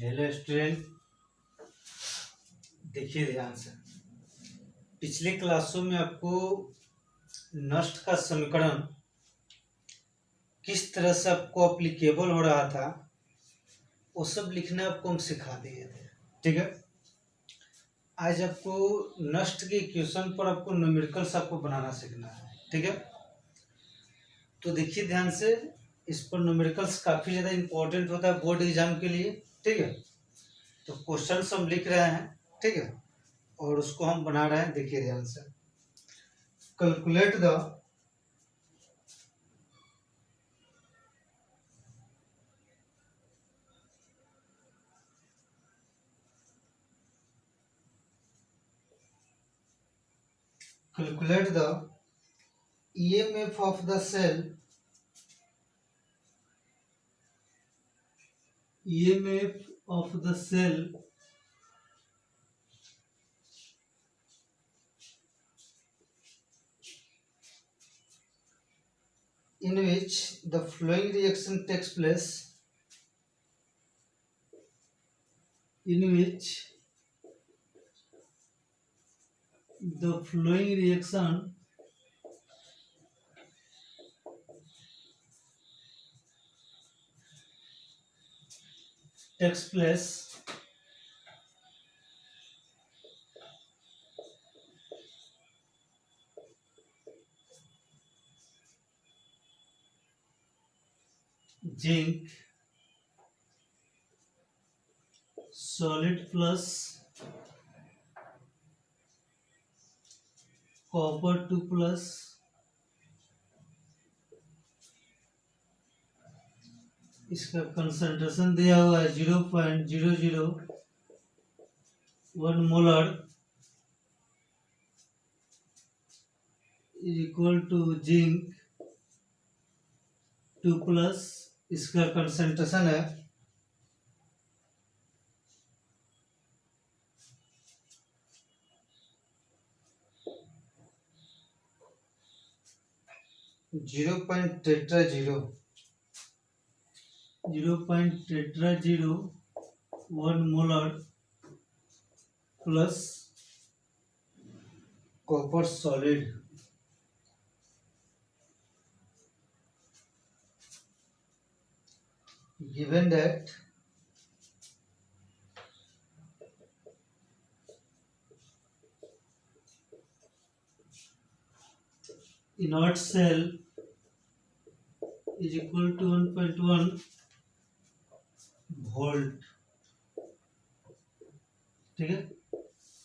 Hello student, देखिए ध्यान से। पिछले क्लासों में आपको नष्ट का समीकरण किस तरह से आपको अप्लीकेबल हो रहा था वो सब लिखना आपको हम सिखा दिए थे। ठीक है, आज आपको नष्ट के इक्वेशन पर आपको न्यूमेरिकल्स आपको बनाना सीखना है। ठीक है, तो देखिए ध्यान से, इस पर न्यूमेरिकल्स काफ़ी ज़्यादा इम्पोर्टेंट होता है बोर्ड एग्जाम के लिए। ठीक है, तो क्वेश्चन हम लिख रहे हैं। ठीक है, और उसको हम बना रहे हैं। देखिए ध्यान से, calculate the EMF of the cell in which the flowing reaction takes place, in which the flowing reaction takes place zinc solid plus copper 2 plus इसका कंसंट्रेशन दिया हुआ है 0.001 molar is equal to zinc 2 plus, इसका concentration है 0.001 molar plus copper solid. Given that inert cell is equal to 1.1 volt. ठीक है,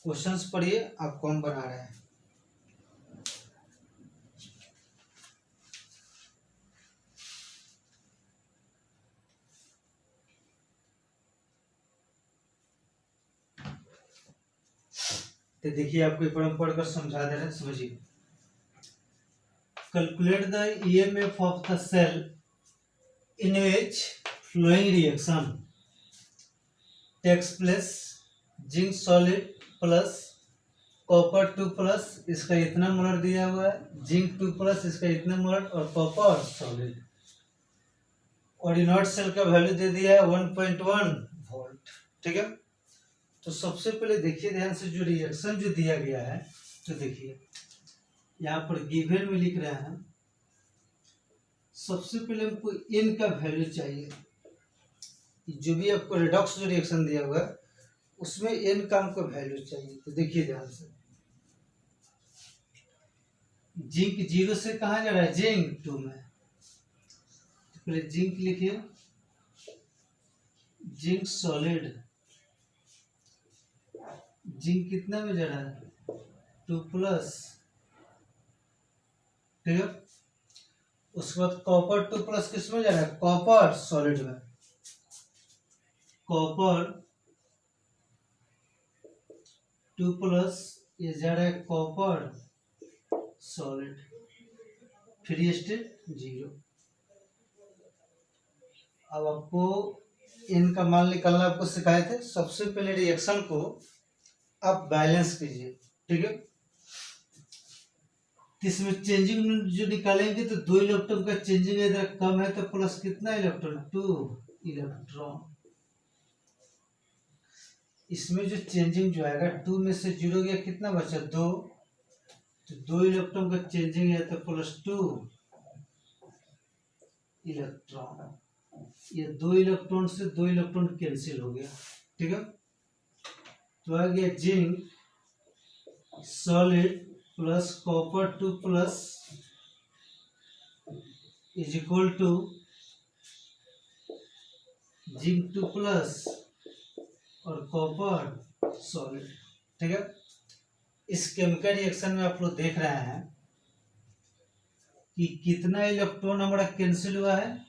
questions पढ़िए, आपको हम बना रहे हैं। तो देखिए, आपको एक बार हम पढ़कर समझा दे रहे हैं, समझिए। Calculate the EMF of the cell in which flowing reaction takes place, zinc solid plus copper 2 plus, इसका इतना मोलर दिया हुआ है, जिंक 2 प्लस इसका इतना मोलर, और कॉपर सॉलिड, और इनर्ट सेल का वैल्यू दे दिया है 1.1 वोल्ट। ठीक है, तो सबसे पहले देखिए ध्यान से, जो रिएक्शन जो दिया गया है, तो देखिए यहाँ पर गिवन में लिख रहे हैं। सबसे पहले हमको n का वैल्यू चाहिए। जो भी आपको रिडॉक्स जो रिएक्शन दिया हुआ है उसमें n का हमको वैल्यू चाहिए। तो देखिए ध्यान से, जिंक 0 से कहाँ जा रहा है, जिंक 2 में। तो पहले जिंक लिखिए, जिंक सॉलिड, जिंक कितना में जा रहा है, 2 प्लस। ठीक है, उसके बाद कॉपर 2 प्लस किस में जा रहा है, कॉपर सॉलिड में। कॉपर 2 प्लस ये जा रहा है कॉपर सॉलिड, फ्री स्टेट 0। अब आपको इनका मान निकालना आपको सिखाए थे। सबसे पहले रिएक्शन को आप बैलेंस कीजिए। ठीक है, इसमें चेंजिंग जो निकालेंगे तो 2 इलेक्ट्रॉन का चेंजिंग इधर कम है, तो प्लस कितना इलेक्ट्रॉन, 2 इलेक्ट्रॉन। इसमें जो चेंजिंग जो आएगा 2 में से 0 गया, कितना बचा 2, तो 2 इलेक्ट्रॉन का चेंजिंग है तो +2 इलेक्ट्रॉन, ये 2 इलेक्ट्रॉन से 2 इलेक्ट्रॉन कैंसिल हो गया। ठीक है, तो आ गया zinc solid plus copper 2 plus is equal to zinc 2 plus और कॉपर सॉलिड। ठीक है, इस केमिकल रिएक्शन में आप लोग देख रहे हैं कि कितना इलेक्ट्रॉन हमारा कैंसिल हुआ है,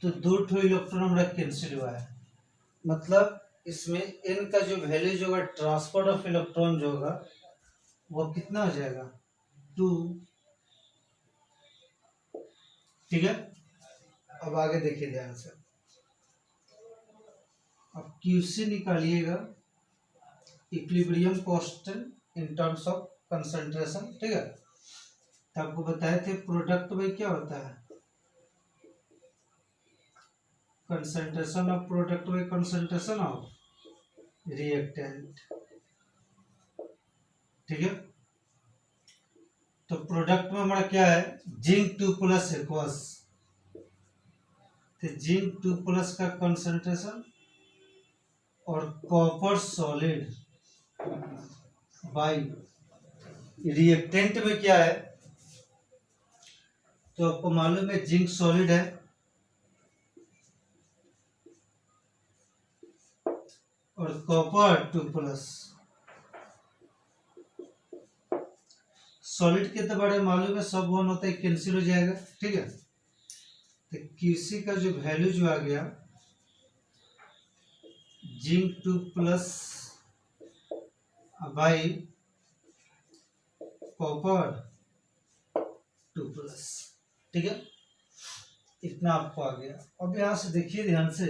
तो 2 इलेक्ट्रॉन हमारा कैंसिल हुआ है। मतलब इसमें n का जो वैल्यू जो होगा, ट्रांसपोर्ट ऑफ इलेक्ट्रॉन जो होगा वो कितना हो जाएगा 2। ठीक है, अब आगे देखिए ध्यान से, अब QC निकालिएगा, equilibrium constant in terms of concentration. ठीक है, तो आपको बताए थे प्रोडक्ट में क्या होता है, concentration of product by concentration of reactant. ठीक है, तो प्रोडक्ट में हमारा क्या है, जिंक 2 प्लस एक्वस, तो जिंक 2 प्लस का कंसंट्रेशन और कॉपर सॉलिड बाई रिएक्टेंट में क्या है, तो आपको मालूम है जिंक सॉलिड है और कॉपर 2 प्लस। सॉलिड के तो बड़े मालूम है, सब वन होता है, कैंसिल हो जाएगा। ठीक है, तो QC का जो वैल्यू जो आ गया, zinc 2 plus by copper 2 plus. ठीक है, इतना आपको आ गया। अब यहाँ से देखिए ध्यान से,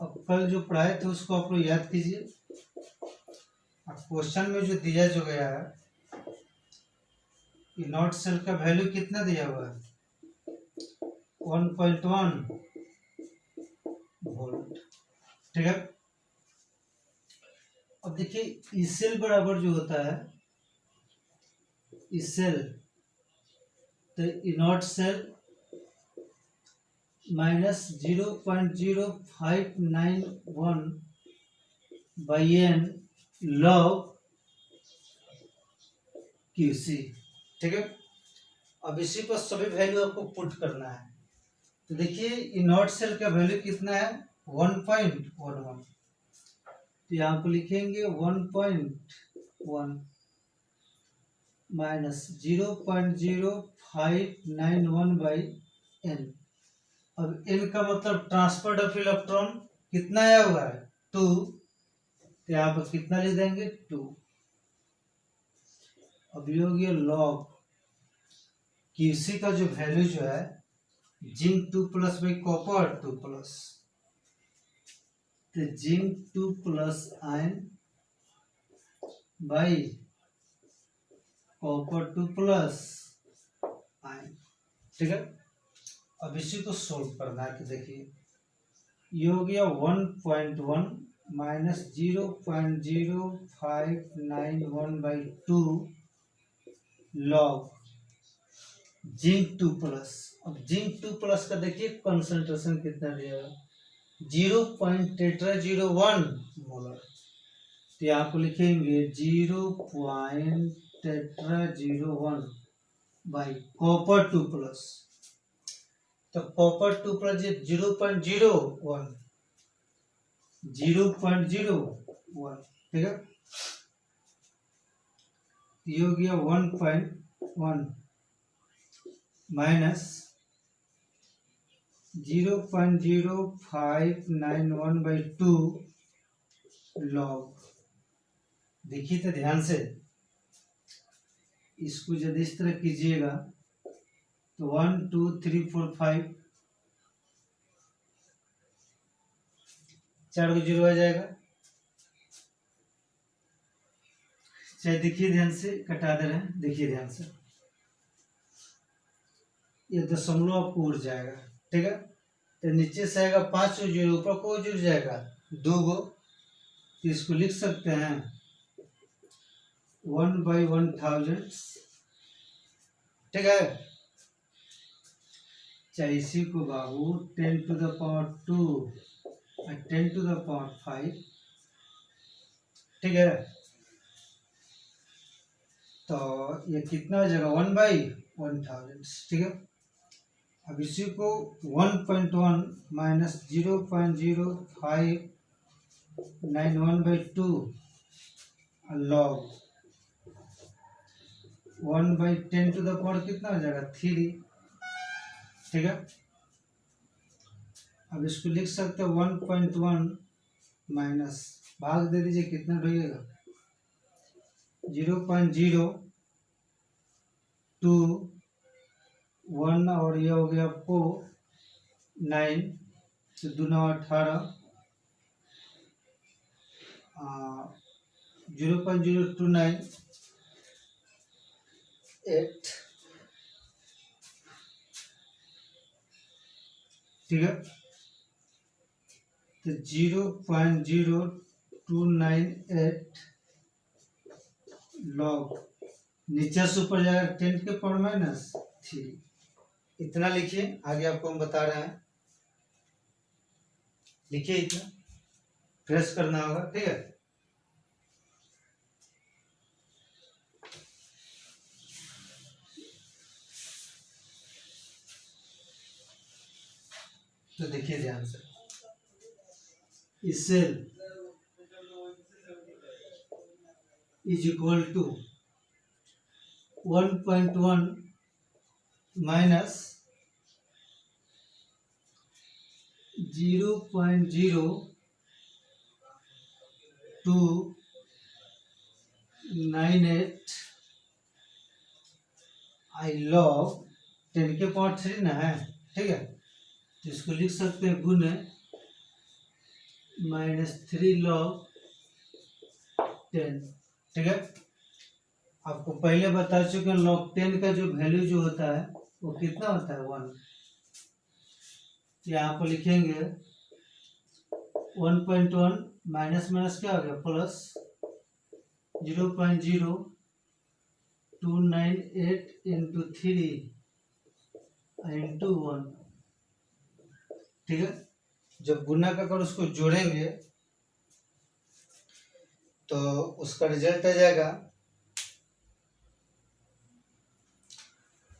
अब कल जो पढ़ाए थे उसको आप लोग याद कीजिए। अब क्वेश्चन में जो दिया जो गया है, नॉट सेल का वैल्यू कितना दिया हुआ है 1.1 वोल्ट। ठीक है, अब देखिए ई सेल बराबर जो होता है, ई सेल तो E naught cell minus 0.0591 by n log QC। ठीक है, अब इसी पर सभी वैल्यू आपको पुट करना है। तो देखिए इनॉट सेल का वैल्यू कितना है 1.11, तो यहाँ पर लिखेंगे 1.1 माइनस 0.0591 बाई n। अब n का मतलब ट्रांसफर ऑफ इलेक्ट्रॉन कितना आया हुआ है 2, तो यहाँ पर कितना लिख देंगे 2। अब ये हो गया लॉग QC का जो वैल्यू जो है, zinc 2 plus by copper 2 plus, तो zinc 2 plus ion by copper 2 plus ion. ठीक है, अब इसी को सोल्व करना है। तो देखिए ये हो गया 1.1 minus 0.0591 by 2 log zinc 2 plus. अब जिंक 2 प्लस का देखिए कंसंट्रेशन कितना दिया है 0.01 मोलर, तो यहाँ को लिखेंगे 0.01 बाई कॉपर 2 प्लस, तो कॉपर 2 प्लस 0.01 0.01। ठीक है, ये हो गया 1.1 माइनस 0.0591 बाई 2 लॉग। देखिए तो ध्यान से, इसको यदि इस तरह कीजिएगा तो 1 2 3 4 5 4 को 0 आ जाएगा। चाहे देखिए ध्यान से, कटा दे रहे हैं, देखिए ध्यान से, ये दशमलव आपको उड़ जाएगा। ठीक है, तो नीचे से आएगा 5 0, ऊपर को जुड़ जाएगा 2 गो, तो इसको लिख सकते हैं 1/1000, ठीक है। चाहे इसी को बाबू 10⁻2 और 10⁵, ठीक है। तो ये कितना हो जाएगा 1/1000, ठीक है। अब इसी को 1.1 माइनस 0.0591/2 लॉग 1/10 कितना हो जाएगा 3, ठीक है। अब इसको लिख सकते हैं 1.1 माइनस, भाग दे दीजिए, कितना रहेगा 0.02, 1 और ये हो गया 9, तो 2 9 18, 0.0298, ठीक है। तो 0.0298 लॉग, नीचे से ऊपर जाएगा 10⁻³ इतना लिखिए। आगे आपको हम बता रहे हैं, लिखिए इतना, प्रेस करना होगा, ठीक है। तो देखिए ध्यान से, इस cell is equal to 1.1 minus 0.0298 आई लॉग 10⁻³ ना है, ठीक है। तो इसको लिख सकते हैं गुने -3 log 10, ठीक है। आपको पहले बता चुके हैं log 10 का जो वैल्यू जो होता है वो कितना होता है 1। यहाँ पर लिखेंगे 1.1 माइनस माइनस क्या हो गया प्लस 0.0298 इंटू 3 इंटू 1, ठीक है। जब गुना का कर उसको जोड़ेंगे तो उसका रिजल्ट आ जाएगा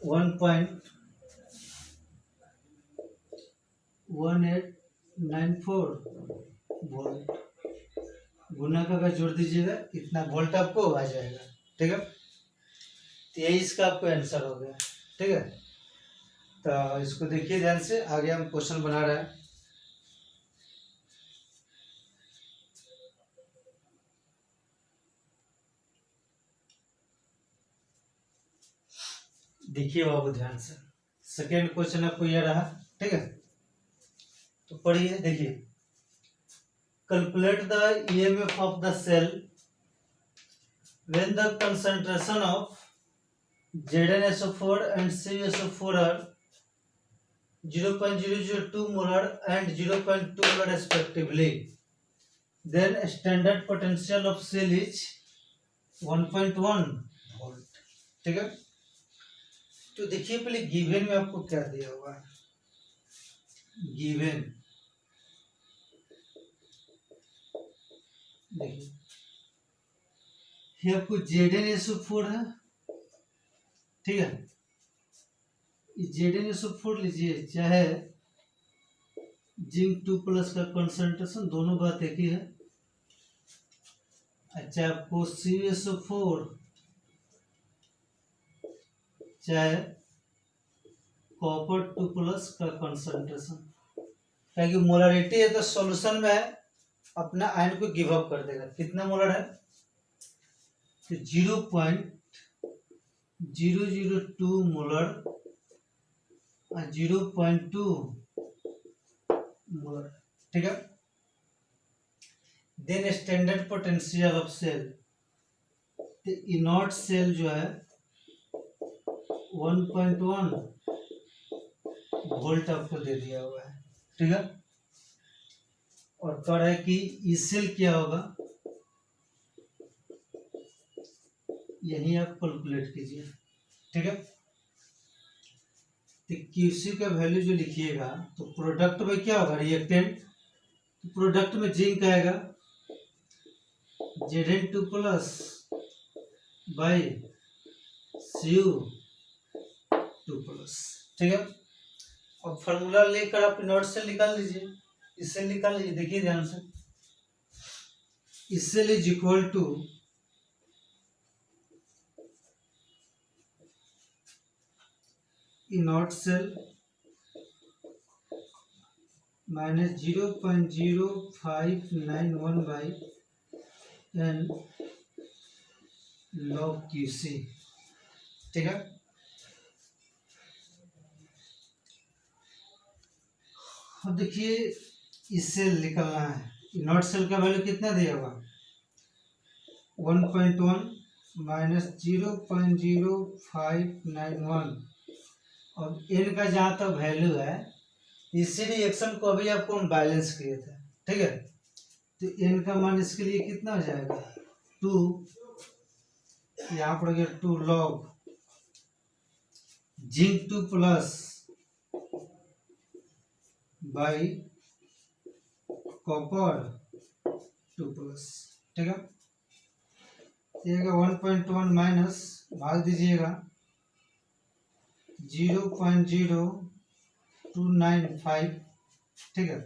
1.1894 वोल्ट। गुना का जोड़ दीजिएगा, इतना वोल्ट आपको आ जाएगा, ठीक है। तो यही इसका आपको आंसर हो गया, ठीक है। तो इसको देखिए ध्यान से, आगे हम क्वेश्चन बना रहे हैं। देखिए बाबू ध्यान से, सेकेंड क्वेश्चन आपको यह रहा, ठीक है। तो पढ़िए, देखिए, calculate the EMF of the cell when the concentration of ZnSO4 and CuSO4 are 0.002 molar and 0.2 molar respectively. Then standard potential of cell is 1.1 volt, ठीक है। तो देखिए पहले गिवन में आपको क्या दिया हुआ है, गिवन देखिए, ये आपको ZnSO4 है, ठीक है। ZnSO4 लीजिए, चाहे जिंक 2+ का कंसंट्रेशन, दोनों बात एक ही है। अच्छा, आपको CuSO4 चाहे कॉपर 2+ का कंसंट्रेशन, क्या कि मोलरिटी है तो सॉल्यूशन में है अपना आयन को गिव अप कर देगा। कितना मोलर है तो 0.002 मोलर और 0.2 मोलर, ठीक है। Then standard potential of cell, तो इनॉट सेल जो है 1.1 वोल्ट आपको दे दिया हुआ है, ठीक है। और कह रहा है कि ई सेल क्या होगा, यही आप कैलकुलेट कीजिए। ठीक है, तो क्यूसी का वैल्यू जो लिखिएगा तो प्रोडक्ट में क्या होगा, रिएक्टेंट, तो प्रोडक्ट में जिंक आएगा Zn2 plus by Cu2 plus. ठीक है, अब फार्मूला लेकर आप नोट से निकाल लीजिए, इससे निकाल लीजिए, देखिए ध्यान से। इससे is equal to naught cell minus 0.0591 by n log QC. ठीक है, अब देखिए इससे निकलना है, नॉट सेल का वैल्यू कितना दिया हुआ, 1.1 माइनस 0.0591 और एन का जहाँ तक वैल्यू है, इसी रिएक्शन को अभी आपको हम बैलेंस किए थे। ठीक है, तो एन का मान इसके लिए कितना हो जाएगा, 2, यहाँ पर गया 2 log zinc 2 plus by copper 2 plus. ठीक है, ये 1.1 माइनस भाग दीजिएगा 0.0295। ठीक है,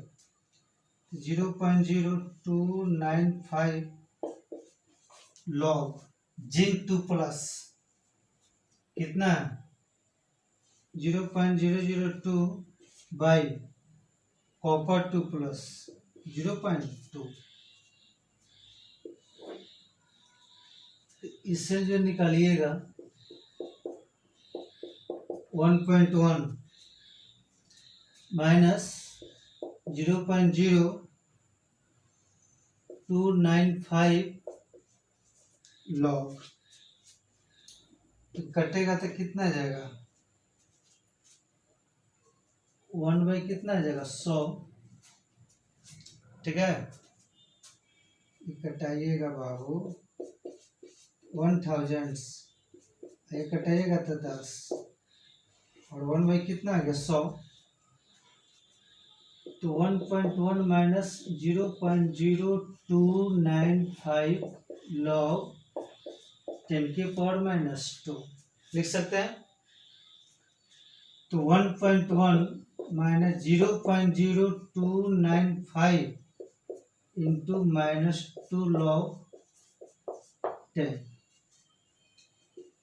0.0295 लॉग जिंक 2 प्लस कितना है 0.002 बाई कॉपर 2 प्लस 0.2। इससे जो निकालिएगा 1.1 माइनस 0.0295 लॉग, तो कटेगा तो कितना आ जाएगा, 1 बाई कितना आ जाएगा 100। ठीक है, कटाइएगा बाबू 1000, ये कटाइएगा तो 10 और 1 बाई कितना आ गया 100, तो 1.1 माइनस 0.0295 लॉग 10 के पावर माइनस 2 लिख सकते हैं। तो 1.1 माइनस 0.0295 इंटू माइनस 2 लॉग 10,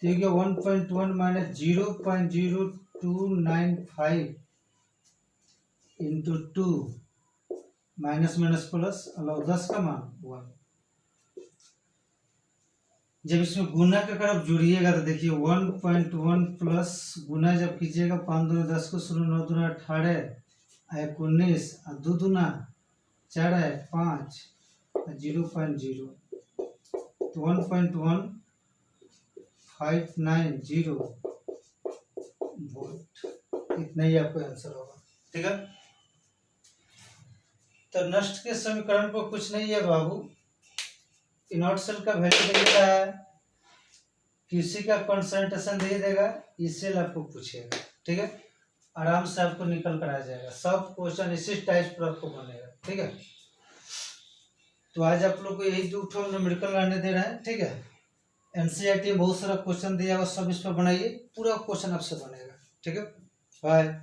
ठीक है, 1.1 minus 0.0295 into 2 minus minus plus अलग 10 का मान 1। जब इसमें गुना का अगर आप जुड़िएगा तो देखिए 1.1 प्लस गुना जब कीजिएगा 5 दूना 10 को 0 9 दूना 18 1 19 और 2 दूना 4 है 5 0.0, तो 1.1590 वोल्ट, इतना ही आपका आंसर होगा। ठीक है, तो नष्ट के समीकरण पर कुछ नहीं है बाबू, नॉट सेल का वैल्यू दे देता है, किसी का कंसंट्रेशन दे देगा, इस सेल आपको पूछेगा। ठीक है, आराम से आपको निकल कर आ जाएगा, सब क्वेश्चन इसी टाइप पर आपको बनेगा। ठीक है, तो आज आप लोग को यही 2 न्यूमेरिकल लाने दे रहे हैं। ठीक है, एनसीईआरटी में बहुत सारा क्वेश्चन दिया हुआ, सब इस पर बनाइए, पूरा क्वेश्चन आपसे बनेगा। ठीक है, बाय।